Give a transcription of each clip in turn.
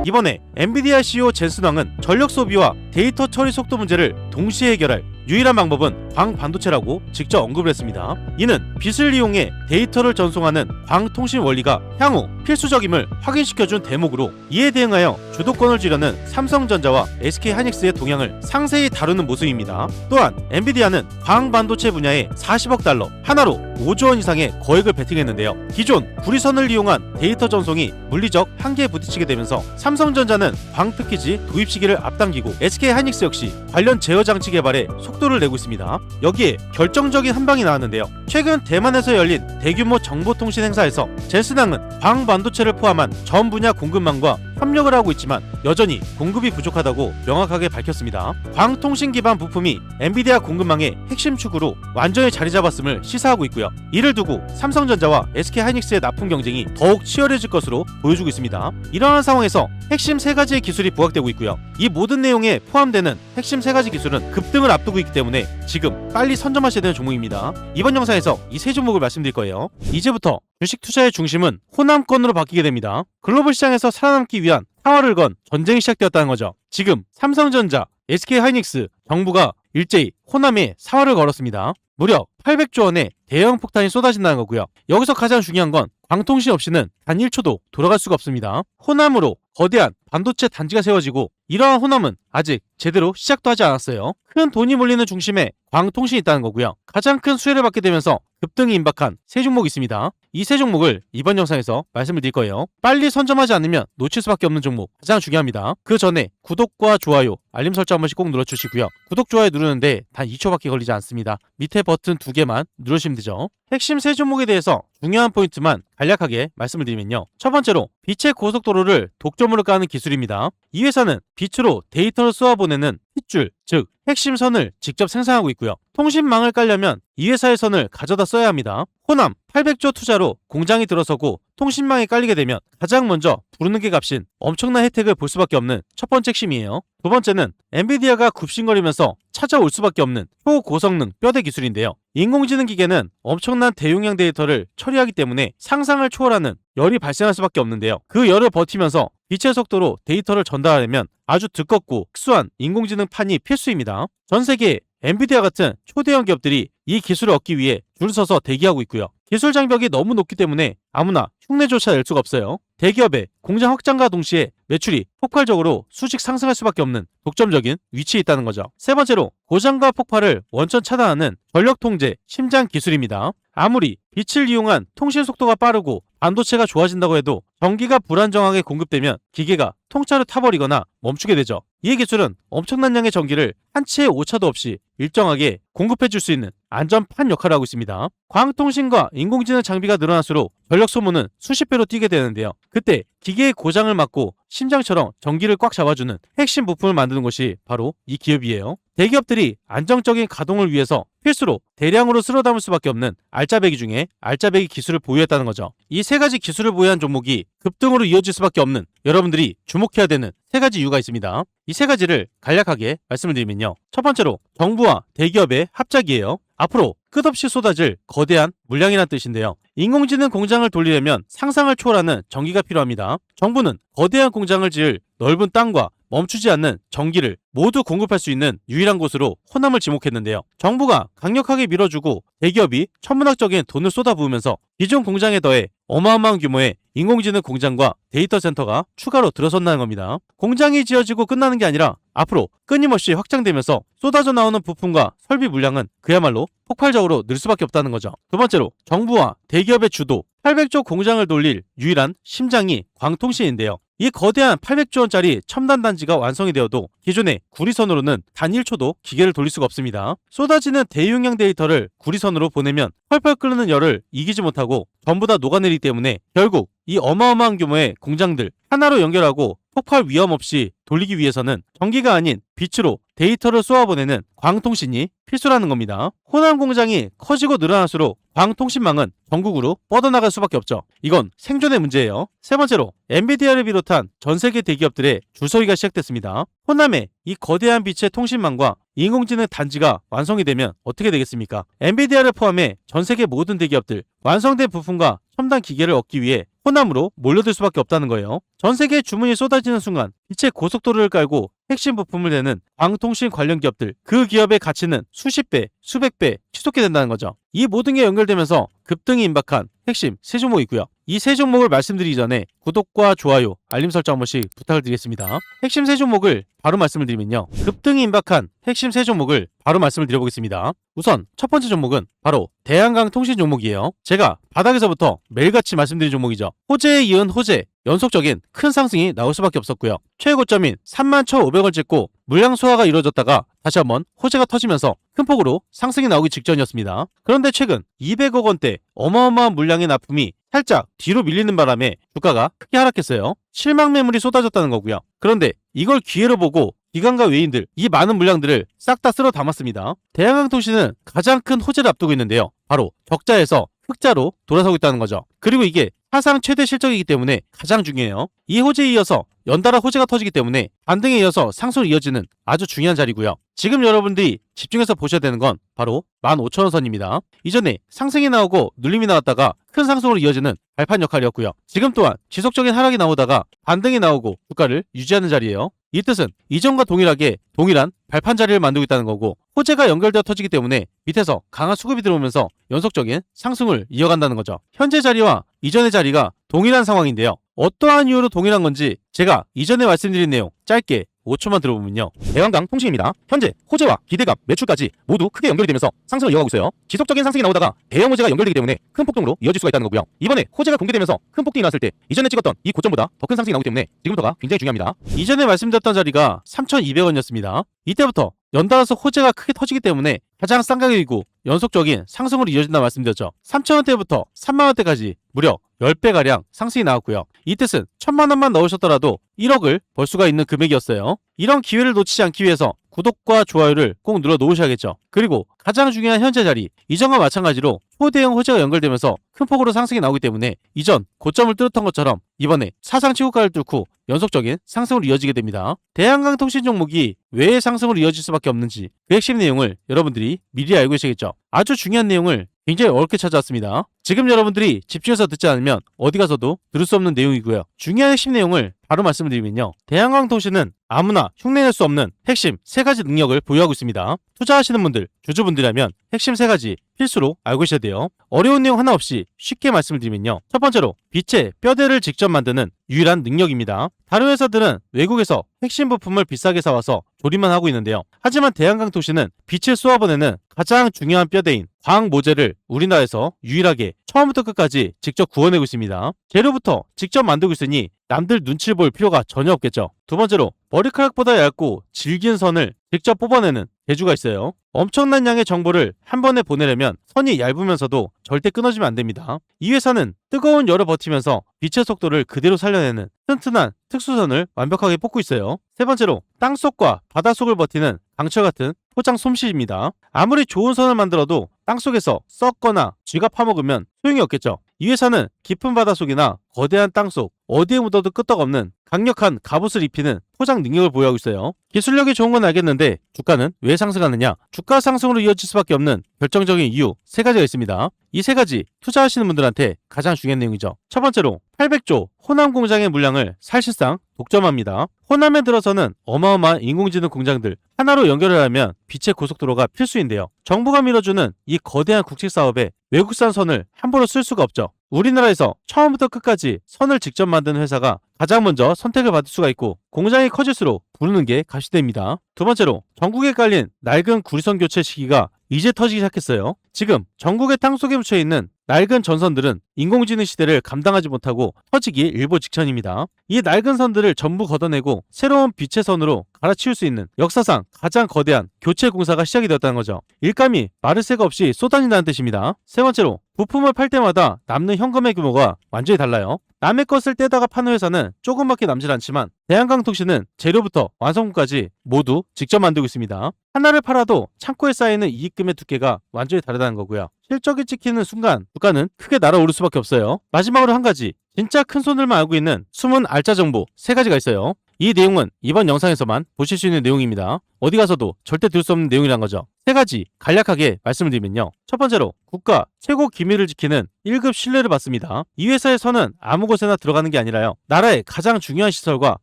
이번에 엔비디아 CEO 젠슨 황은 전력 소비와 데이터 처리 속도 문제를 동시에 해결할 유일한 방법은 광반도체라고 직접 언급을 했습니다. 이는 빛을 이용해 데이터를 전송하는 광통신 원리가 향후 필수적임을 확인시켜준 대목으로, 이에 대응하여 주도권을 쥐려는 삼성전자와 SK하이닉스의 동향을 상세히 다루는 모습입니다. 또한 엔비디아는 광반도체 분야에 40억 달러, 하나로 5조 원 이상의 거액을 베팅했는데요. 기존 구리선을 이용한 데이터 전송이 물리적 한계에 부딪히게 되면서 삼성전자는 광특기지 도입 시기를 앞당기고, SK하이닉스 역시 관련 제어 장치 개발에 속도를 내고 있습니다. 여기에 결정적인 한방이 나왔는데요. 최근 대만에서 열린 대규모 정보통신 행사에서 젠슨 황은 광반도체를 포함한 전 분야 공급망과 협력을 하고 있지만 여전히 공급이 부족하다고 명확하게 밝혔습니다. 광통신 기반 부품이 엔비디아 공급망의 핵심 축으로 완전히 자리 잡았음을 시사하고 있고요. 이를 두고 삼성전자와 SK하이닉스의 납품 경쟁이 더욱 치열해질 것으로 보여주고 있습니다. 이러한 상황에서 핵심 3가지의 기술이 부각되고 있고요. 이 모든 내용에 포함되는 핵심 3가지 기술은 급등을 앞두고 있기 때문에 지금 빨리 선점하셔야 되는 종목입니다. 이번 영상에서 이 3종목을 말씀드릴 거예요. 이제부터 주식 투자의 중심은 호남권으로 바뀌게 됩니다. 글로벌 시장에서 살아남기 위한 타워를 건 전쟁이 시작되었다는 거죠. 지금 삼성전자, SK하이닉스, 정부가 일제히 호남에 사활을 걸었습니다. 무려 800조 원의 대형 폭탄이 쏟아진다는 거고요. 여기서 가장 중요한 건 광통신 없이는 단 1초도 돌아갈 수가 없습니다. 호남으로 거대한 반도체 단지가 세워지고, 이러한 호남은 아직 제대로 시작도 하지 않았어요. 큰 돈이 몰리는 중심에 광통신이 있다는 거고요. 가장 큰 수혜를 받게 되면서 급등이 임박한 3종목이 있습니다. 이 3종목을 이번 영상에서 말씀을 드릴 거예요. 빨리 선점하지 않으면 놓칠 수밖에 없는 종목, 가장 중요합니다. 그 전에 구독과 좋아요, 알림 설정 한 번씩 꼭 눌러주시고요. 구독, 좋아요 누르는데 단 2초밖에 걸리지 않습니다. 밑에 버튼 2개만 누르시면 되죠. 핵심 3종목에 대해서 중요한 포인트만 간략하게 말씀을 드리면요. 첫 번째로 빛의 고속도로를 독점으로 까는 기술입니다. 이 회사는 빛으로 데이터를 쏘아보내는 핏줄, 즉 핵심 선을 직접 생산하고 있고요. 통신망을 깔려면 이 회사의 선을 가져다 써야 합니다. 호남 800조 투자로 공장이 들어서고 통신망이 깔리게 되면 가장 먼저 부르는 게 값인 엄청난 혜택을 볼 수밖에 없는 첫 번째 핵심이에요. 두 번째는 엔비디아가 굽신거리면서 찾아올 수밖에 없는 초고성능 뼈대 기술인데요. 인공지능 기계는 엄청난 대용량 데이터를 처리하기 때문에 상상을 초월하는 열이 발생할 수밖에 없는데요. 그 열을 버티면서 빛의 속도로 데이터를 전달하려면 아주 두껍고 특수한 인공지능 판이 필수입니다. 전 세계에 엔비디아 같은 초대형 기업들이 이 기술을 얻기 위해 줄 서서 대기하고 있고요. 기술 장벽이 너무 높기 때문에 아무나 흉내조차 낼 수가 없어요. 대기업의 공장 확장과 동시에 매출이 폭발적으로 수직 상승할 수밖에 없는 독점적인 위치에 있다는 거죠. 세 번째로 고장과 폭발을 원천 차단하는 전력 통제 심장 기술입니다. 아무리 빛을 이용한 통신 속도가 빠르고 반도체가 좋아진다고 해도 전기가 불안정하게 공급되면 기계가 통짜로 타버리거나 멈추게 되죠. 이 기술은 엄청난 양의 전기를 한 치의 오차도 없이 일정하게 공급해줄 수 있는 안전판 역할을 하고 있습니다. 광통신과 인공지능 장비가 늘어날수록 전력 소모는 수십 배로 뛰게 되는데요. 그때 기계의 고장을 막고 심장처럼 전기를 꽉 잡아주는 핵심 부품을 만드는 것이 바로 이 기업이에요. 대기업들이 안정적인 가동을 위해서 필수로 대량으로 쓸어 담을 수밖에 없는 알짜배기 중에 알짜배기 기술을 보유했다는 거죠. 이 3가지 기술을 보유한 종목이 급등으로 이어질 수밖에 없는, 여러분들이 주목해야 되는 3가지 이유가 있습니다. 이 3가지를 간략하게 말씀을 드리면요. 첫 번째로 정부와 대기업의 합작이에요. 앞으로 끝없이 쏟아질 거대한 물량이란 뜻인데요. 인공지능 공장을 돌리려면 상상을 초월하는 전기가 필요합니다. 정부는 거대한 공장을 지을 넓은 땅과 멈추지 않는 전기를 모두 공급할 수 있는 유일한 곳으로 호남을 지목했는데요. 정부가 강력하게 밀어주고 대기업이 천문학적인 돈을 쏟아부으면서 기존 공장에 더해 어마어마한 규모의 인공지능 공장과 데이터 센터가 추가로 들어선다는 겁니다. 공장이 지어지고 끝나는 게 아니라 앞으로 끊임없이 확장되면서 쏟아져 나오는 부품과 설비 물량은 그야말로 폭발적으로 늘 수밖에 없다는 거죠. 두 번째로 정부와 대기업의 주도, 800조 공장을 돌릴 유일한 심장이 광통신인데요. 이 거대한 800조 원짜리 첨단 단지가 완성이 되어도 기존의 구리선으로는 단 1초도 기계를 돌릴 수가 없습니다. 쏟아지는 대용량 데이터를 구리선으로 보내면 펄펄 끓는 열을 이기지 못하고 전부 다 녹아내리기 때문에 결국 이 어마어마한 규모의 공장들 하나로 연결하고 폭발 위험 없이 돌리기 위해서는 전기가 아닌 빛으로 데이터를 쏘아보내는 광통신이 필수라는 겁니다. 호남 공장이 커지고 늘어날수록 광통신망은 전국으로 뻗어나갈 수밖에 없죠. 이건 생존의 문제예요. 세 번째로 엔비디아를 비롯한 전 세계 대기업들의 줄서기가 시작됐습니다. 호남에 이 거대한 빛의 통신망과 인공지능 단지가 완성이 되면 어떻게 되겠습니까? 엔비디아를 포함해 전 세계 모든 대기업들 완성된 부품과 첨단 기계를 얻기 위해 호남으로 몰려들 수밖에 없다는 거예요. 전 세계에 주문이 쏟아지는 순간 빛의 고속도로를 깔고 핵심 부품을 내는 광통신 관련 기업들, 그 기업의 가치는 수십 배, 수백 배 치솟게 된다는 거죠. 이 모든 게 연결되면서 급등이 임박한 핵심 세 종목이고요. 이 세 종목을 말씀드리기 전에 구독과 좋아요, 알림 설정 한 번씩 부탁을 드리겠습니다. 핵심 세 종목을 바로 말씀을 드리면요. 급등이 임박한 핵심 세 종목을 바로 말씀을 드려보겠습니다. 우선 첫 번째 종목은 바로 대한강 통신 종목이에요. 제가 바닥에서부터 매일같이 말씀드린 종목이죠. 호재에 이은 호재, 연속적인 큰 상승이 나올 수밖에 없었고요. 최고점인 31,500원 찍고 물량 소화가 이루어졌다가 다시 한번 호재가 터지면서 큰 폭으로 상승이 나오기 직전이었습니다. 그런데 최근 200억 원대 어마어마한 물량의 납품이 살짝 뒤로 밀리는 바람에 주가가 크게 하락했어요. 실망 매물이 쏟아졌다는 거고요. 그런데 이걸 기회로 보고 기관과 외인들, 이 많은 물량들을 싹 다 쓸어 담았습니다. 대한강통신은 가장 큰 호재를 앞두고 있는데요. 바로 적자에서 흑자로 돌아서고 있다는 거죠. 그리고 이게 사상 최대 실적이기 때문에 가장 중요해요. 이 호재에 이어서 연달아 호재가 터지기 때문에 반등에 이어서 상승으로 이어지는 아주 중요한 자리고요. 지금 여러분들이 집중해서 보셔야 되는 건 바로 15,000원 선입니다. 이전에 상승이 나오고 눌림이 나왔다가 큰 상승으로 이어지는 발판 역할이었고요. 지금 또한 지속적인 하락이 나오다가 반등이 나오고 주가를 유지하는 자리예요. 이 뜻은 이전과 동일하게 동일한 발판 자리를 만들고 있다는 거고, 호재가 연결되어 터지기 때문에 밑에서 강한 수급이 들어오면서 연속적인 상승을 이어간다는 거죠. 현재 자리와 이전의 자리가 동일한 상황인데요. 어떠한 이유로 동일한 건지 제가 이전에 말씀드린 내용 짧게 5초만 들어보면요. 대한강 통신입니다. 현재 호재와 기대감, 매출까지 모두 크게 연결이 되면서 상승을 이어가고 있어요. 지속적인 상승이 나오다가 대형 호재가 연결되기 때문에 큰 폭등으로 이어질 수가 있다는 거고요. 이번에 호재가 공개되면서 큰 폭등이 났을 때 이전에 찍었던 이 고점보다 더 큰 상승이 나오기 때문에 지금부터가 굉장히 중요합니다. 이전에 말씀드렸던 자리가 3,200원이었습니다. 이때부터 연달아서 호재가 크게 터지기 때문에 가장 싼 가격이고 연속적인 상승으로 이어진다 말씀드렸죠. 3,000원대부터 3만원대까지 무려 10배가량 상승이 나왔고요. 이 뜻은 1,000만원만 넣으셨더라도 1억을 벌 수가 있는 금액이었어요. 이런 기회를 놓치지 않기 위해서 구독과 좋아요를 꼭 눌러 놓으셔야겠죠. 그리고 가장 중요한 현재 자리, 이전과 마찬가지로 초대형 호재가 연결되면서 큰 폭으로 상승이 나오기 때문에 이전 고점을 뚫었던 것처럼 이번에 사상 최고가를 뚫고 연속적인 상승으로 이어지게 됩니다. 대한강통신 종목이 왜 상승으로 이어질 수밖에 없는지 그 핵심 내용을 여러분들이 미리 알고 계시겠죠. 아주 중요한 내용을 굉장히 어렵게 찾아왔습니다. 지금 여러분들이 집중해서 듣지 않으면 어디 가서도 들을 수 없는 내용이고요. 중요한 핵심 내용을 바로 말씀드리면요. 대한강통신은 아무나 흉내낼 수 없는 핵심 3가지 능력을 보유하고 있습니다. 투자하시는 분들, 주주분들이라면 핵심 3가지 필수로 알고 계셔야 돼요. 어려운 내용 하나 없이 쉽게 말씀을 드리면요. 첫 번째로 빛의 뼈대를 직접 만드는 유일한 능력입니다. 다른 회사들은 외국에서 핵심 부품을 비싸게 사와서 조립만 하고 있는데요. 하지만 대한강통신은 빛을 쏘아보내는 가장 중요한 뼈대인 광 모재를 우리나라에서 유일하게 처음부터 끝까지 직접 구워내고 있습니다. 재료부터 직접 만들고 있으니 남들 눈치를 볼 필요가 전혀 없겠죠. 두 번째로 머리카락보다 얇고 질긴 선을 직접 뽑아내는 재주가 있어요. 엄청난 양의 정보를 한 번에 보내려면 선이 얇으면서도 절대 끊어지면 안 됩니다. 이 회사는 뜨거운 열을 버티면서 빛의 속도를 그대로 살려내는 튼튼한 특수선을 완벽하게 뽑고 있어요. 세 번째로 땅속과 바닷속을 버티는 강철 같은 포장 솜씨입니다. 아무리 좋은 선을 만들어도 땅속에서 썩거나 쥐가 파먹으면 소용이 없겠죠. 이 회사는 깊은 바닷속이나 거대한 땅속, 어디에 묻어도 끄떡없는 강력한 갑옷을 입히는 포장 능력을 보유하고 있어요. 기술력이 좋은 건 알겠는데 주가는 왜 상승하느냐? 주가 상승으로 이어질 수밖에 없는 결정적인 이유 3가지가 있습니다. 이 3가지 투자하시는 분들한테 가장 중요한 내용이죠. 첫 번째로 800조 호남 공장의 물량을 사실상 독점합니다. 호남에 들어서는 어마어마한 인공지능 공장들 하나로 연결을 하면 빛의 고속도로가 필수인데요. 정부가 밀어주는 이 거대한 국책 사업에 외국산 선을 함부로 쓸 수가 없죠. 우리나라에서 처음부터 끝까지 선을 직접 만드는 회사가 가장 먼저 선택을 받을 수가 있고 공장이 커질수록 부르는 게 값이됩니다. 두 번째로 전국에 깔린 낡은 구리선 교체 시기가 이제 터지기 시작했어요. 지금 전국의 땅속에 묻혀있는 낡은 전선들은 인공지능 시대를 감당하지 못하고 터지기 일보 직전입니다. 이 낡은 선들을 전부 걷어내고 새로운 빛의 선으로 갈아치울 수 있는 역사상 가장 거대한 교체 공사가 시작이 되었다는 거죠. 일감이 마를 새가 없이 쏟아진다는 뜻입니다. 세 번째로 부품을 팔 때마다 남는 현금의 규모가 완전히 달라요. 남의 것을 떼다가 파는 회사는 조금밖에 남질 않지만 대한강통신은 재료부터 완성품까지 모두 직접 만들고 있습니다. 하나를 팔아도 창고에 쌓이는 이익금의 두께가 완전히 다르다는 거고요. 실적이 찍히는 순간 주가는 크게 날아오를 수밖에 없어요. 마지막으로 한 가지, 진짜 큰 손들만 알고 있는 숨은 알짜 정보 3가지가 있어요. 이 내용은 이번 영상에서만 보실 수 있는 내용입니다. 어디 가서도 절대 들을 수 없는 내용이란 거죠. 세 가지 간략하게 말씀을 드리면요. 첫 번째로 국가 최고 기밀을 지키는 1급 신뢰를 받습니다. 이 회사에서는 아무 곳에나 들어가는 게 아니라요. 나라의 가장 중요한 시설과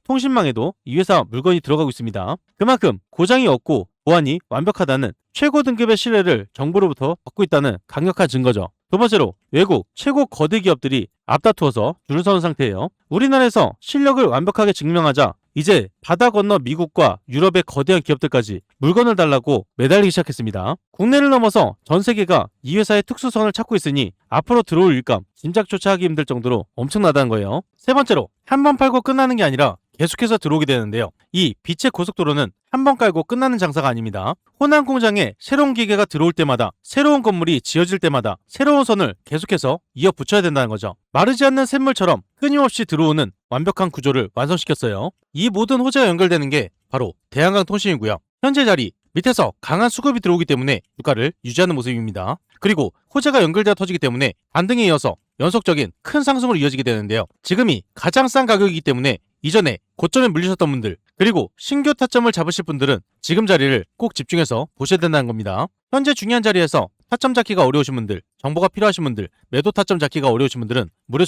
통신망에도 이 회사 물건이 들어가고 있습니다. 그만큼 고장이 없고 보안이 완벽하다는 최고 등급의 신뢰를 정부로부터 받고 있다는 강력한 증거죠. 두 번째로 외국 최고 거대 기업들이 앞다투어서 줄을 서는 상태예요. 우리나라에서 실력을 완벽하게 증명하자 이제 바다 건너 미국과 유럽의 거대한 기업들까지 물건을 달라고 매달리기 시작했습니다. 국내를 넘어서 전 세계가 이 회사의 특수성을 찾고 있으니 앞으로 들어올 일감 짐작조차 하기 힘들 정도로 엄청나다는 거예요. 세 번째로 한 번 팔고 끝나는 게 아니라 계속해서 들어오게 되는데요. 이 빛의 고속도로는 한 번 깔고 끝나는 장사가 아닙니다. 호남 공장에 새로운 기계가 들어올 때마다, 새로운 건물이 지어질 때마다 새로운 선을 계속해서 이어 붙여야 된다는 거죠. 마르지 않는 샘물처럼 끊임없이 들어오는 완벽한 구조를 완성시켰어요. 이 모든 호재가 연결되는 게 바로 대한강통신이고요. 현재 자리 밑에서 강한 수급이 들어오기 때문에 주가를 유지하는 모습입니다. 그리고 호재가 연결되어 터지기 때문에 반등에 이어서 연속적인 큰 상승으로 이어지게 되는데요. 지금이 가장 싼 가격이기 때문에 이전에 고점에 물리셨던 분들, 그리고 신규 타점을 잡으실 분들은 지금 자리를 꼭 집중해서 보셔야 된다는 겁니다. 현재 중요한 자리에서 타점 잡기가 어려우신 분들, 정보가 필요하신 분들, 매도 타점 잡기가 어려우신 분들은 무료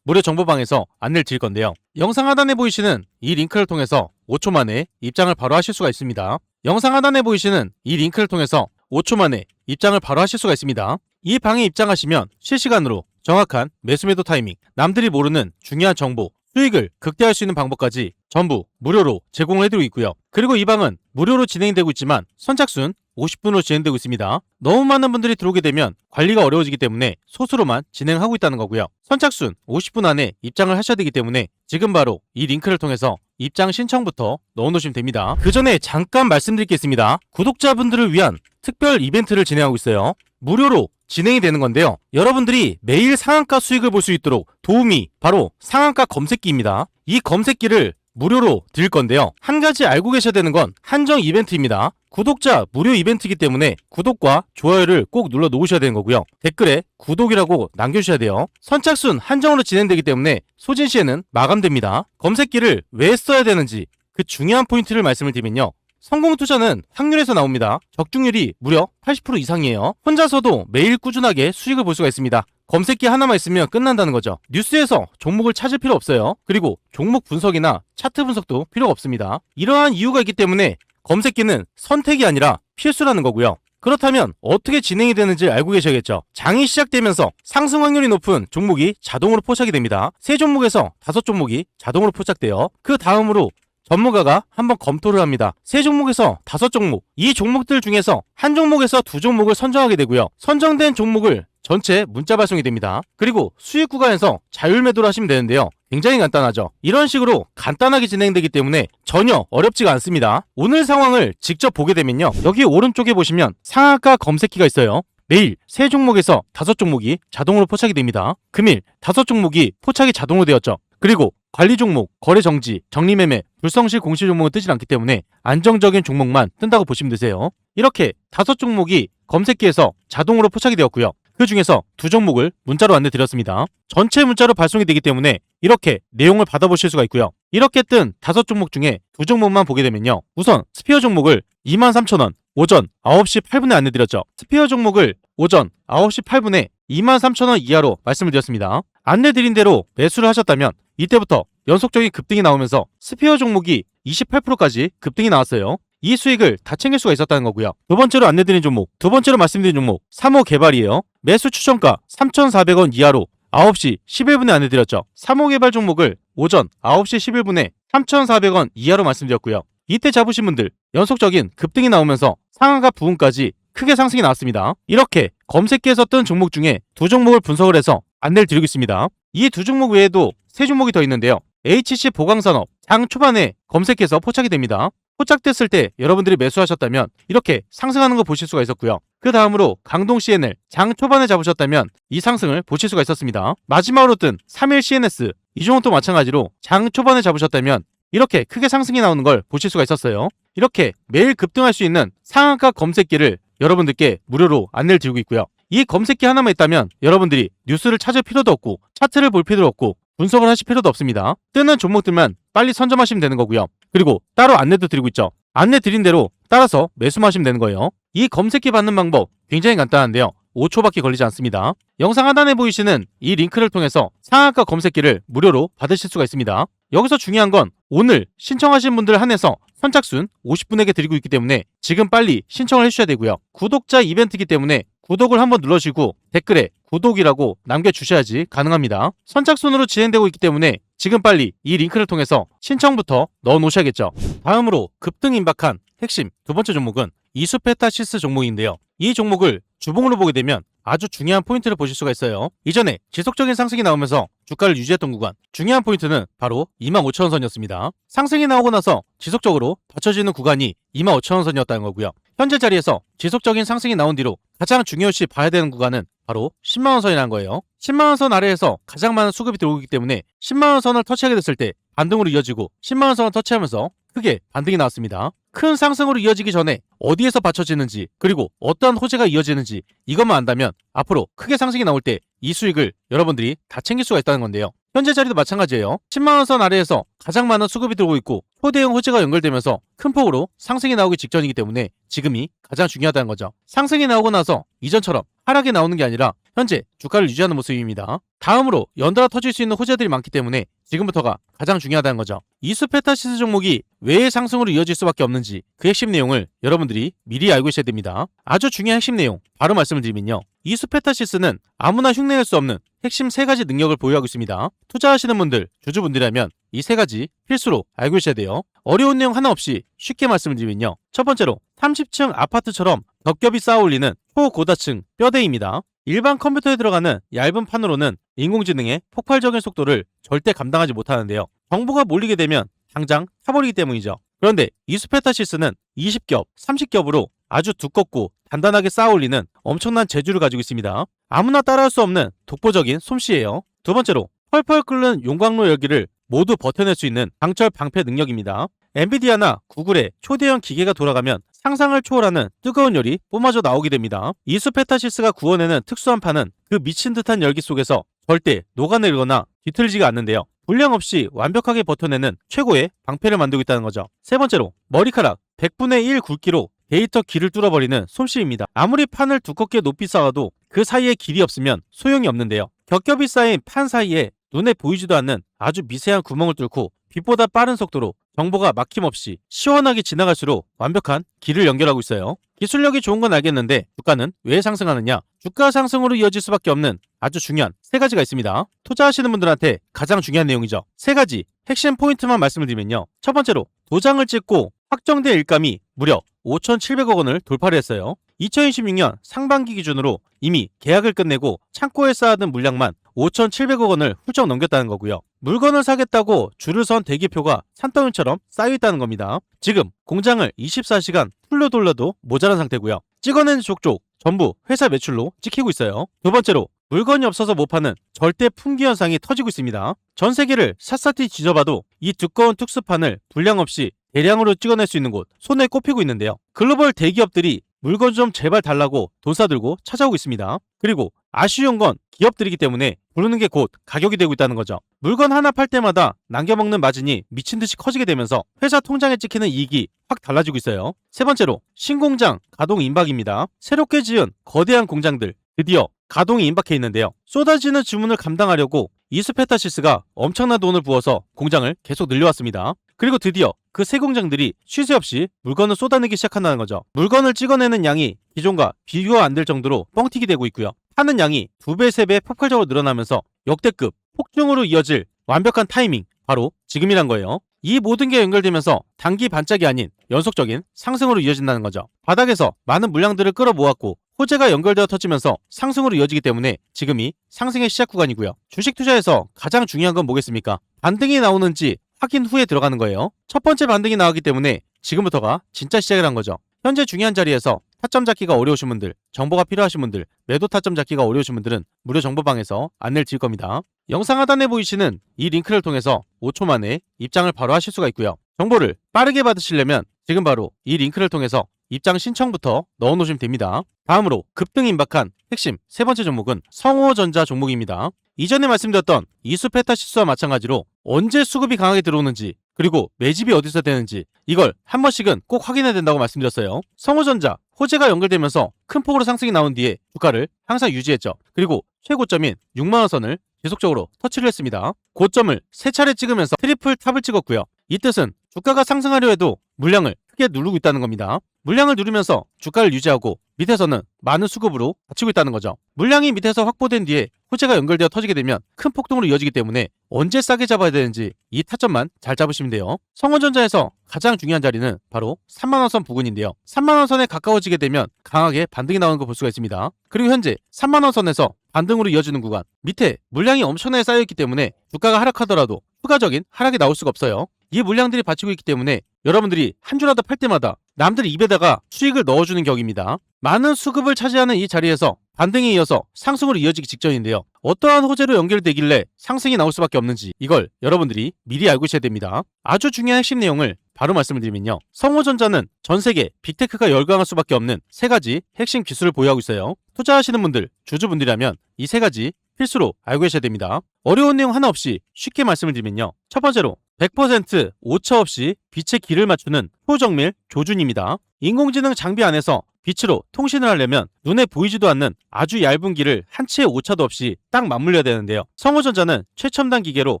정보방에서 안내를 드릴 건데요. 영상 하단에 보이시는 이 링크를 통해서 5초 만에 입장을 바로 하실 수가 있습니다. 영상 하단에 보이시는 이 링크를 통해서 5초 만에 입장을 바로 하실 수가 있습니다. 이 방에 입장하시면 실시간으로 정확한 매수매도 타이밍, 남들이 모르는 중요한 정보, 수익을 극대화할 수 있는 방법까지 전부 무료로 제공을 해드리고 있고요. 그리고 이 방은 무료로 진행되고 있지만 선착순 50분으로 진행되고 있습니다. 너무 많은 분들이 들어오게 되면 관리가 어려워지기 때문에 소수로만 진행하고 있다는 거고요. 선착순 50분 안에 입장을 하셔야 되기 때문에 지금 바로 이 링크를 통해서 입장 신청부터 넣어놓으시면 됩니다. 그 전에 잠깐 말씀드리겠습니다. 구독자분들을 위한 특별 이벤트를 진행하고 있어요. 무료로 진행이 되는 건데요. 여러분들이 매일 상한가 수익을 볼 수 있도록 도움이 바로 상한가 검색기입니다. 이 검색기를 무료로 드릴 건데요. 한 가지 알고 계셔야 되는 건 한정 이벤트입니다. 구독자 무료 이벤트이기 때문에 구독과 좋아요를 꼭 눌러 놓으셔야 되는 거고요. 댓글에 구독이라고 남겨주셔야 돼요. 선착순 한정으로 진행되기 때문에 소진 시에는 마감됩니다. 검색기를 왜 써야 되는지 그 중요한 포인트를 말씀을 드리면요. 성공 투자는 확률에서 나옵니다. 적중률이 무려 80% 이상이에요. 혼자서도 매일 꾸준하게 수익을 볼 수가 있습니다. 검색기 하나만 있으면 끝난다는 거죠. 뉴스에서 종목을 찾을 필요 없어요. 그리고 종목 분석이나 차트 분석도 필요가 없습니다. 이러한 이유가 있기 때문에 검색기는 선택이 아니라 필수라는 거고요. 그렇다면 어떻게 진행이 되는지 알고 계셔야겠죠. 장이 시작되면서 상승 확률이 높은 종목이 자동으로 포착이 됩니다. 3종목에서 5종목이 자동으로 포착돼요. 그 다음으로 전문가가 한번 검토를 합니다. 3종목에서 5종목, 이 종목들 중에서 한 종목에서 2종목을 선정하게 되고요. 선정된 종목을 전체 문자 발송이 됩니다. 그리고 수익 구간에서 자율 매도를 하시면 되는데요. 굉장히 간단하죠. 이런 식으로 간단하게 진행되기 때문에 전혀 어렵지가 않습니다. 오늘 상황을 직접 보게 되면요. 여기 오른쪽에 보시면 상한가 검색기가 있어요. 매일 3종목에서 5종목이 자동으로 포착이 됩니다. 금일 5종목이 포착이 자동으로 되었죠. 그리고 관리 종목, 거래 정지, 정리매매, 불성실 공시 종목은 뜨지 않기 때문에 안정적인 종목만 뜬다고 보시면 되세요. 이렇게 5종목이 검색기에서 자동으로 포착이 되었고요. 그 중에서 2종목을 문자로 안내 드렸습니다. 전체 문자로 발송이 되기 때문에 이렇게 내용을 받아보실 수가 있고요. 이렇게 뜬 5종목 중에 2종목만 보게 되면요. 우선 스피어 종목을 23,000원 오전 9시 8분에 안내 드렸죠. 스피어 종목을 오전 9시 8분에 23,000원 이하로 말씀을 드렸습니다. 안내 드린 대로 매수를 하셨다면 이때부터 연속적인 급등이 나오면서 스피어 종목이 28%까지 급등이 나왔어요. 이 수익을 다 챙길 수가 있었다는 거고요. 두 번째로 안내드린 종목, 두 번째로 말씀드린 종목 3호 개발이에요. 매수 추천가 3,400원 이하로 9시 11분에 안내드렸죠. 3호 개발 종목을 오전 9시 11분에 3,400원 이하로 말씀드렸고요. 이때 잡으신 분들 연속적인 급등이 나오면서 상한가 부분까지 크게 상승이 나왔습니다. 이렇게 검색기에서 뜬 종목 중에 2종목을 분석을 해서 안내를 드리고 있습니다. 이 2종목 외에도 3종목이 더 있는데요. HC 보강산업 장 초반에 검색해서 포착이 됩니다. 포착됐을 때 여러분들이 매수하셨다면 이렇게 상승하는 거 보실 수가 있었고요. 그 다음으로 강동 CNL 장 초반에 잡으셨다면 이 상승을 보실 수가 있었습니다. 마지막으로 뜬 3일 CNS 이 종목도 마찬가지로 장 초반에 잡으셨다면 이렇게 크게 상승이 나오는 걸 보실 수가 있었어요. 이렇게 매일 급등할 수 있는 상한가 검색기를 여러분들께 무료로 안내를 드리고 있고요. 이 검색기 하나만 있다면 여러분들이 뉴스를 찾을 필요도 없고 차트를 볼 필요도 없고 분석을 하실 필요도 없습니다. 뜨는 종목들만 빨리 선점하시면 되는 거고요. 그리고 따로 안내도 드리고 있죠. 안내 드린 대로 따라서 매수만 하시면 되는 거예요. 이 검색기 받는 방법 굉장히 간단한데요. 5초밖에 걸리지 않습니다. 영상 하단에 보이시는 이 링크를 통해서 상한가 검색기를 무료로 받으실 수가 있습니다. 여기서 중요한 건 오늘 신청하신 분들 한해서 선착순 50분에게 드리고 있기 때문에 지금 빨리 신청을 해주셔야 되고요. 구독자 이벤트이기 때문에 구독을 한번 눌러주시고 댓글에 구독이라고 남겨주셔야지 가능합니다. 선착순으로 진행되고 있기 때문에 지금 빨리 이 링크를 통해서 신청부터 넣어 놓으셔야겠죠. 다음으로 급등 임박한 핵심 두 번째 종목은 이수페타시스 종목인데요. 이 종목을 주봉으로 보게 되면 아주 중요한 포인트를 보실 수가 있어요. 이전에 지속적인 상승이 나오면서 주가를 유지했던 구간, 중요한 포인트는 바로 25,000원 선이었습니다. 상승이 나오고 나서 지속적으로 받쳐지는 구간이 25,000원 선이었다는 거고요. 현재 자리에서 지속적인 상승이 나온 뒤로 가장 중요시 봐야 되는 구간은 바로 10만원 선이라는 거예요. 10만원 선 아래에서 가장 많은 수급이 들어오기 때문에 10만원 선을 터치하게 됐을 때 반등으로 이어지고 10만원 선을 터치하면서 크게 반등이 나왔습니다. 큰 상승으로 이어지기 전에 어디에서 받쳐지는지 그리고 어떠한 호재가 이어지는지 이것만 안다면 앞으로 크게 상승이 나올 때 이 수익을 여러분들이 다 챙길 수가 있다는 건데요. 현재 자리도 마찬가지예요. 10만원 선 아래에서 가장 많은 수급이 들어오고 있고 초대형 호재가 연결되면서 큰 폭으로 상승이 나오기 직전이기 때문에 지금이 가장 중요하다는 거죠. 상승이 나오고 나서 이전처럼 하락이 나오는 게 아니라 현재 주가를 유지하는 모습입니다. 다음으로 연달아 터질 수 있는 호재들이 많기 때문에 지금부터가 가장 중요하다는 거죠. 이수페타시스 종목이 왜 상승으로 이어질 수밖에 없는지 그 핵심 내용을 여러분들이 미리 알고 있어야 됩니다. 아주 중요한 핵심 내용 바로 말씀을 드리면요. 이수페타시스는 아무나 흉내낼 수 없는 핵심 3가지 능력을 보유하고 있습니다. 투자하시는 분들, 주주분들이라면 이 3가지 필수로 알고 있어야 돼요. 어려운 내용 하나 없이 쉽게 말씀을 드리면요. 첫 번째로 30층 아파트처럼 겹겹이 쌓아올리는 초고다층 뼈대입니다. 일반 컴퓨터에 들어가는 얇은 판으로는 인공지능의 폭발적인 속도를 절대 감당하지 못하는데요. 정보가 몰리게 되면 당장 타버리기 때문이죠. 그런데 이수페타시스는 20겹, 30겹으로 아주 두껍고 단단하게 쌓아올리는 엄청난 재주를 가지고 있습니다. 아무나 따라할 수 없는 독보적인 솜씨예요. 두 번째로 펄펄 끓는 용광로 열기를 모두 버텨낼 수 있는 강철 방패 능력입니다. 엔비디아나 구글의 초대형 기계가 돌아가면 상상을 초월하는 뜨거운 열이 뿜어져 나오게 됩니다. 이수페타시스가 구워내는 특수한 판은 그 미친 듯한 열기 속에서 절대 녹아내리거나 뒤틀리지가 않는데요. 불량 없이 완벽하게 버텨내는 최고의 방패를 만들고 있다는 거죠. 세 번째로 머리카락 100분의 1 굵기로 데이터 길을 뚫어버리는 솜씨입니다. 아무리 판을 두껍게 높이 쌓아도 그 사이에 길이 없으면 소용이 없는데요. 겹겹이 쌓인 판 사이에 눈에 보이지도 않는 아주 미세한 구멍을 뚫고 빛보다 빠른 속도로 정보가 막힘없이 시원하게 지나갈수록 완벽한 길을 연결하고 있어요. 기술력이 좋은 건 알겠는데 주가는 왜 상승하느냐? 주가 상승으로 이어질 수밖에 없는 아주 중요한 3가지가 있습니다. 투자하시는 분들한테 가장 중요한 내용이죠. 3가지 핵심 포인트만 말씀을 드리면요. 첫 번째로 도장을 찍고 확정된 일감이 무려 5,700억 원을 돌파를 했어요. 2026년 상반기 기준으로 이미 계약을 끝내고 창고에 쌓아둔 물량만 5,700억 원을 훌쩍 넘겼다는 거고요. 물건을 사겠다고 줄을 선 대기표가 산더미처럼 쌓여있다는 겁니다. 지금 공장을 24시간 풀로 돌려도 모자란 상태고요. 찍어낸 족족 전부 회사 매출로 찍히고 있어요. 두 번째로 물건이 없어서 못 파는 절대 품귀 현상이 터지고 있습니다. 전 세계를 샅샅이 뒤져봐도 이 두꺼운 특수판을 불량 없이 대량으로 찍어낼 수 있는 곳 손에 꼽히고 있는데요. 글로벌 대기업들이 물건 좀 제발 달라고 돈 싸들고 찾아오고 있습니다. 그리고 아쉬운 건 기업들이기 때문에 부르는 게 곧 가격이 되고 있다는 거죠. 물건 하나 팔 때마다 남겨먹는 마진이 미친듯이 커지게 되면서 회사 통장에 찍히는 이익이 확 달라지고 있어요. 세 번째로 신공장 가동 임박입니다. 새롭게 지은 거대한 공장들 드디어 가동이 임박해 있는데요. 쏟아지는 주문을 감당하려고 이수페타시스가 엄청난 돈을 부어서 공장을 계속 늘려왔습니다. 그리고 드디어 그 새 공장들이 쉴 새 없이 물건을 쏟아내기 시작한다는 거죠. 물건을 찍어내는 양이 기존과 비교가 안 될 정도로 뻥튀기 되고 있고요. 파는 양이 2배, 3배 폭발적으로 늘어나면서 역대급 폭증으로 이어질 완벽한 타이밍, 바로 지금이란 거예요. 이 모든 게 연결되면서 단기 반짝이 아닌 연속적인 상승으로 이어진다는 거죠. 바닥에서 많은 물량들을 끌어모았고 호재가 연결되어 터지면서 상승으로 이어지기 때문에 지금이 상승의 시작 구간이고요. 주식 투자에서 가장 중요한 건 뭐겠습니까? 반등이 나오는지 확인 후에 들어가는 거예요. 첫 번째 반등이 나왔기 때문에 지금부터가 진짜 시작을 한 거죠. 현재 중요한 자리에서 타점 잡기가 어려우신 분들, 정보가 필요하신 분들, 매도 타점 잡기가 어려우신 분들은 무료 정보방에서 안내를 드릴 겁니다. 영상 하단에 보이시는 이 링크를 통해서 5초 만에 입장을 바로 하실 수가 있고요. 정보를 빠르게 받으시려면 지금 바로 이 링크를 통해서 입장 신청부터 넣어놓으시면 됩니다. 다음으로 급등 임박한 핵심 세 번째 종목은 성호전자 종목입니다. 이전에 말씀드렸던 이수페타시스와 마찬가지로 언제 수급이 강하게 들어오는지 그리고 매집이 어디서 되는지 이걸 한 번씩은 꼭 확인해야 된다고 말씀드렸어요. 성호전자 호재가 연결되면서 큰 폭으로 상승이 나온 뒤에 주가를 항상 유지했죠. 그리고 최고점인 6만원 선을 지속적으로 터치를 했습니다. 고점을 3차례 찍으면서 트리플 탑을 찍었고요. 이 뜻은 주가가 상승하려 해도 물량을 크게 누르고 있다는 겁니다. 물량을 누르면서 주가를 유지하고 밑에서는 많은 수급으로 받치고 있다는 거죠. 물량이 밑에서 확보된 뒤에 호재가 연결되어 터지게 되면 큰 폭등으로 이어지기 때문에 언제 싸게 잡아야 되는지 이 타점만 잘 잡으시면 돼요. 성원전자에서 가장 중요한 자리는 바로 3만원 선 부근인데요. 3만원 선에 가까워지게 되면 강하게 반등이 나오는 걸 볼 수가 있습니다. 그리고 현재 3만원 선에서 반등으로 이어지는 구간 밑에 물량이 엄청나게 쌓여있기 때문에 주가가 하락하더라도 추가적인 하락이 나올 수가 없어요. 이 물량들이 받치고 있기 때문에 여러분들이 한 주라도 팔 때마다 남들 입에다가 수익을 넣어주는 격입니다. 많은 수급을 차지하는 이 자리에서 반등에 이어서 상승으로 이어지기 직전인데요. 어떠한 호재로 연결되길래 상승이 나올 수밖에 없는지 이걸 여러분들이 미리 알고 있어야 됩니다. 아주 중요한 핵심 내용을 바로 말씀을 드리면요. 성호전자는 전세계 빅테크가 열광할 수밖에 없는 세 가지 핵심 기술을 보유하고 있어요. 투자하시는 분들, 주주분들이라면 이 세 가지 필수로 알고 계셔야 됩니다. 어려운 내용 하나 없이 쉽게 말씀을 드리면요. 첫 번째로 100% 오차 없이 빛의 길을 맞추는 초정밀 조준입니다. 인공지능 장비 안에서 빛으로 통신을 하려면 눈에 보이지도 않는 아주 얇은 길을 한 치의 오차도 없이 딱 맞물려야 되는데요. 성호전자는 최첨단 기계로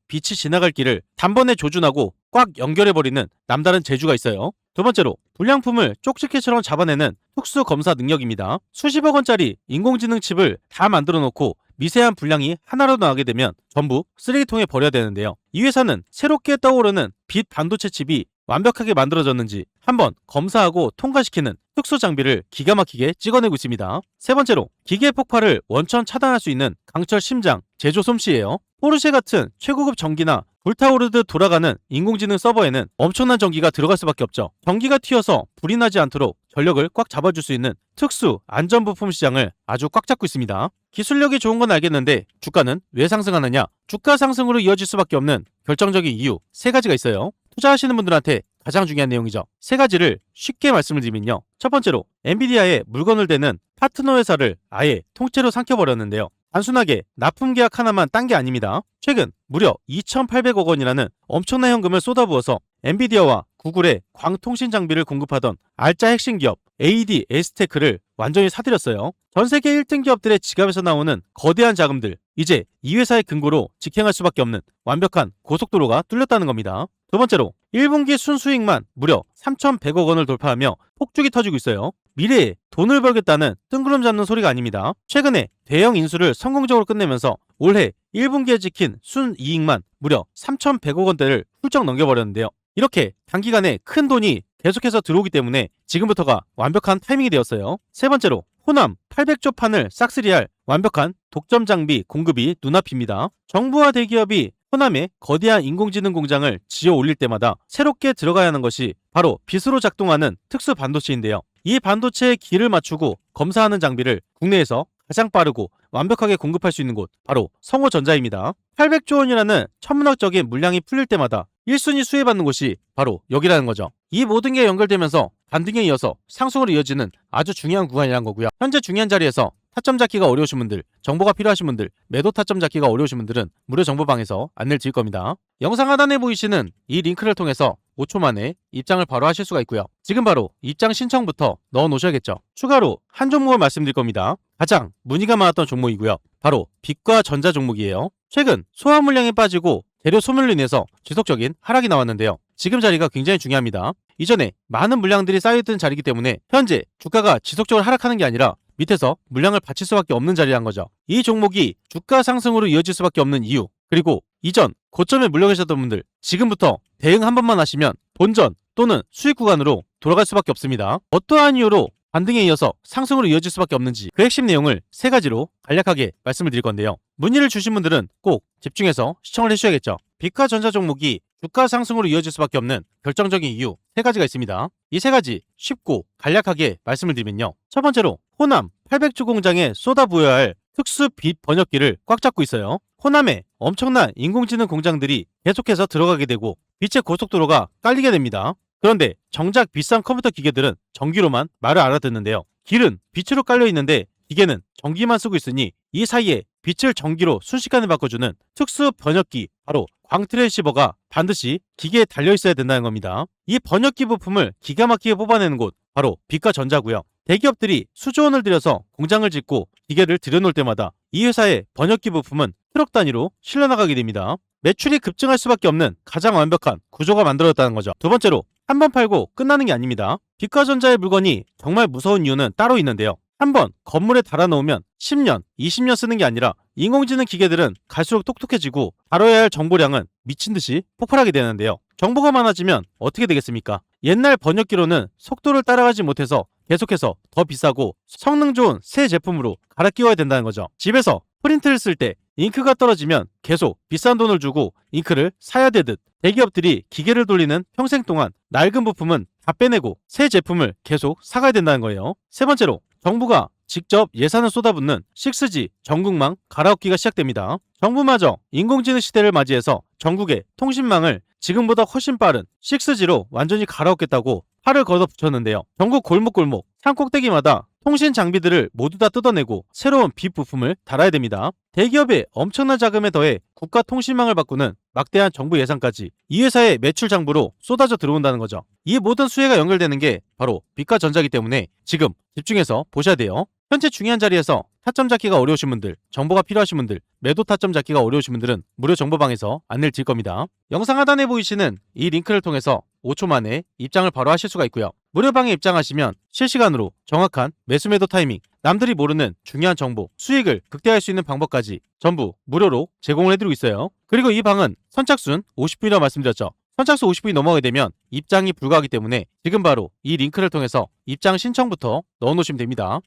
빛이 지나갈 길을 단번에 조준하고 꽉 연결해버리는 남다른 재주가 있어요. 두 번째로 불량품을 쪽집게처럼 잡아내는 특수 검사 능력입니다. 수십억 원짜리 인공지능 칩을 다 만들어 놓고 미세한 불량이 하나라도 나게 되면 전부 쓰레기통에 버려야 되는데요. 이 회사는 새롭게 떠오르는 빛 반도체 칩이 완벽하게 만들어졌는지 한번 검사하고 통과시키는 특수 장비를 기가 막히게 찍어내고 있습니다. 세 번째로 기계 폭발을 원천 차단할 수 있는 강철 심장 제조 솜씨예요. 포르쉐 같은 최고급 전기나 불타오르듯 돌아가는 인공지능 서버에는 엄청난 전기가 들어갈 수밖에 없죠. 전기가 튀어서 불이 나지 않도록 전력을 꽉 잡아줄 수 있는 특수 안전부품 시장을 아주 꽉 잡고 있습니다. 기술력이 좋은 건 알겠는데 주가는 왜 상승하느냐? 주가 상승으로 이어질 수밖에 없는 결정적인 이유 세 가지가 있어요. 투자하시는 분들한테 가장 중요한 내용이죠. 세 가지를 쉽게 말씀을 드리면요. 첫 번째로 엔비디아에 물건을 대는 파트너 회사를 아예 통째로 삼켜버렸는데요. 단순하게 납품 계약 하나만 딴 게 아닙니다. 최근 무려 2,800억 원이라는 엄청난 현금을 쏟아부어서 엔비디아와 구글의 광통신 장비를 공급하던 알짜 핵심 기업 ADS테크를 완전히 사들였어요. 전 세계 1등 기업들의 지갑에서 나오는 거대한 자금들, 이제 이 회사의 근거로 직행할 수밖에 없는 완벽한 고속도로가 뚫렸다는 겁니다. 두 번째로 1분기 순수익만 무려 3,100억 원을 돌파하며 폭죽이 터지고 있어요. 미래에 돈을 벌겠다는 뜬구름 잡는 소리가 아닙니다. 최근에 대형 인수를 성공적으로 끝내면서 올해 1분기에 찍힌 순이익만 무려 3,100억 원대를 훌쩍 넘겨버렸는데요. 이렇게 단기간에 큰 돈이 계속해서 들어오기 때문에 지금부터가 완벽한 타이밍이 되었어요. 세 번째로 호남 800조 판을 싹쓸이할 완벽한 독점 장비 공급이 눈앞입니다. 정부와 대기업이 호남에 거대한 인공지능 공장을 지어 올릴 때마다 새롭게 들어가야 하는 것이 바로 빛으로 작동하는 특수 반도체인데요. 이 반도체의 길을 맞추고 검사하는 장비를 국내에서 가장 빠르고 완벽하게 공급할 수 있는 곳 바로 성호전자입니다. 800조 원이라는 천문학적인 물량이 풀릴 때마다 1순위 수혜받는 곳이 바로 여기라는 거죠. 이 모든 게 연결되면서 반등에 이어서 상승으로 이어지는 아주 중요한 구간이라는 거고요. 현재 중요한 자리에서 타점 잡기가 어려우신 분들, 정보가 필요하신 분들, 매도 타점 잡기가 어려우신 분들은 무료 정보방에서 안내를 드릴 겁니다. 영상 하단에 보이시는 이 링크를 통해서 5초 만에 입장을 바로 하실 수가 있고요. 지금 바로 입장 신청부터 넣어 놓으셔야겠죠. 추가로 한 종목을 말씀드릴 겁니다. 가장 문의가 많았던 종목이고요. 바로 빛과 전자 종목이에요. 최근 소화 물량이 빠지고 재료 소멸로 인해서 지속적인 하락이 나왔는데요. 지금 자리가 굉장히 중요합니다. 이전에 많은 물량들이 쌓여있던 자리이기 때문에 현재 주가가 지속적으로 하락하는 게 아니라 밑에서 물량을 받칠 수밖에 없는 자리란 거죠. 이 종목이 주가 상승으로 이어질 수밖에 없는 이유, 그리고 이전 고점에 물려 계셨던 분들 지금부터 대응 한 번만 하시면 본전 또는 수익 구간으로 돌아갈 수밖에 없습니다. 어떠한 이유로 반등에 이어서 상승으로 이어질 수밖에 없는지 그 핵심 내용을 세 가지로 간략하게 말씀을 드릴 건데요. 문의를 주신 분들은 꼭 집중해서 시청을 해주셔야겠죠. 빛과 전자 종목이 주가 상승으로 이어질 수밖에 없는 결정적인 이유 세 가지가 있습니다. 이 세 가지 쉽고 간략하게 말씀을 드리면요. 첫 번째로 호남 800조 공장에 쏟아부어야 할 특수 빛 번역기를 꽉 잡고 있어요. 호남에 엄청난 인공지능 공장들이 계속해서 들어가게 되고 빛의 고속도로가 깔리게 됩니다. 그런데 정작 비싼 컴퓨터 기계들은 전기로만 말을 알아듣는데요. 길은 빛으로 깔려 있는데 기계는 전기만 쓰고 있으니 이 사이에 빛을 전기로 순식간에 바꿔주는 특수 번역기, 바로 광트랜시버가 반드시 기계에 달려 있어야 된다는 겁니다. 이 번역기 부품을 기가 막히게 뽑아내는 곳, 바로 빛과전자고요. 대기업들이 수조 원을 들여서 공장을 짓고 기계를 들여놓을 때마다 이 회사의 번역기 부품은 트럭 단위로 실려나가게 됩니다. 매출이 급증할 수밖에 없는 가장 완벽한 구조가 만들어졌다는 거죠. 두 번째로, 한 번 팔고 끝나는 게 아닙니다. 빛과전자의 물건이 정말 무서운 이유는 따로 있는데요. 한번 건물에 달아놓으면 10년, 20년 쓰는 게 아니라 인공지능 기계들은 갈수록 똑똑해지고 다뤄야 할 정보량은 미친듯이 폭발하게 되는데요. 정보가 많아지면 어떻게 되겠습니까? 옛날 번역기로는 속도를 따라가지 못해서 계속해서 더 비싸고 성능 좋은 새 제품으로 갈아 끼워야 된다는 거죠. 집에서 프린트를 쓸 때 잉크가 떨어지면 계속 비싼 돈을 주고 잉크를 사야 되듯 대기업들이 기계를 돌리는 평생 동안 낡은 부품은 다 빼내고 새 제품을 계속 사가야 된다는 거예요. 세 번째로, 정부가 직접 예산을 쏟아붓는 6G 전국망 갈아엎기가 시작됩니다. 정부마저 인공지능 시대를 맞이해서 전국의 통신망을 지금보다 훨씬 빠른 6G로 완전히 갈아엎겠다고 팔을 걷어붙였는데요. 전국 골목골목, 산꼭대기마다 통신 장비들을 모두 다 뜯어내고 새로운 빛 부품을 달아야 됩니다. 대기업의 엄청난 자금에 더해 국가 통신망을 바꾸는 막대한 정부 예산까지 이 회사의 매출 장부로 쏟아져 들어온다는 거죠. 이 모든 수혜가 연결되는 게 바로 빛과 전자기 때문에 지금 집중해서 보셔야 돼요. 현재 중요한 자리에서 타점 잡기가 어려우신 분들, 정보가 필요하신 분들, 매도 타점 잡기가 어려우신 분들은 무료 정보방에서 안내를 드릴 겁니다. 영상 하단에 보이시는 이 링크를 통해서 5초 만에 입장을 바로 하실 수가 있고요. 무료방에 입장하시면 실시간으로 정확한 매수 매도 타이밍, 남들이 모르는 중요한 정보, 수익을 극대화할 수 있는 방법까지 전부 무료로 제공을 해드리고 있어요. 그리고 이 방은 선착순 50분이라고 말씀드렸죠. 선착순 50분이 넘어가게 되면 입장이 불가하기 때문에 지금 바로 이 링크를 통해서 입장 신청부터 넣어놓으시면 됩니다.